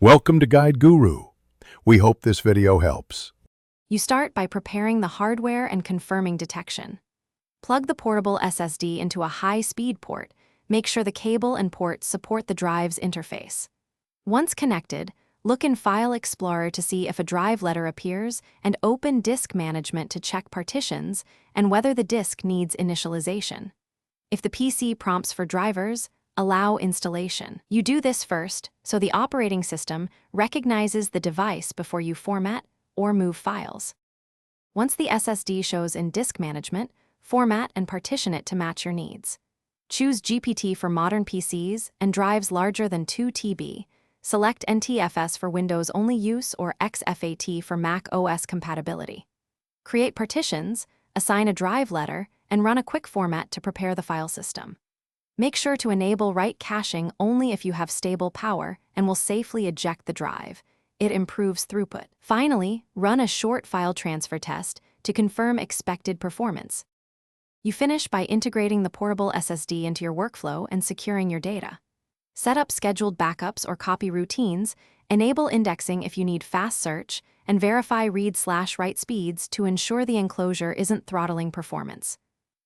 Welcome to Guide Guru. We hope this video helps. You start by preparing the hardware and confirming detection. Plug the portable SSD into a high-speed port. Make sure the cable and port support the drive's interface. Once connected, look in File Explorer to see if a drive letter appears and open Disk Management to check partitions and whether the disk needs initialization. If the PC prompts for drivers, allow installation. You do this first, so the operating system recognizes the device before you format or move files. Once the SSD shows in Disk Management, format and partition it to match your needs. Choose GPT for modern PCs and drives larger than 2 TB. Select NTFS for Windows-only use or XFAT for Mac OS compatibility. Create partitions, assign a drive letter, and run a quick format to prepare the file system. Make sure to enable write caching only if you have stable power and will safely eject the drive. It improves throughput. Finally, run a short file transfer test to confirm expected performance. You finish by integrating the portable SSD into your workflow and securing your data. Set up scheduled backups or copy routines, enable indexing if you need fast search, and verify read/write speeds to ensure the enclosure isn't throttling performance.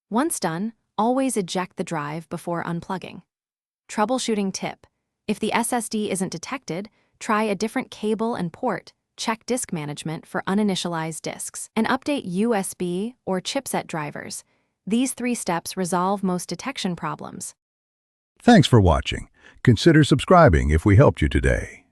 Once done, always eject the drive before unplugging. Troubleshooting tip: if the SSD isn't detected, try a different cable and port, check disk management for uninitialized disks, and update USB or chipset drivers. These 3 steps resolve most detection problems. Thanks for watching. Consider subscribing if we helped you today.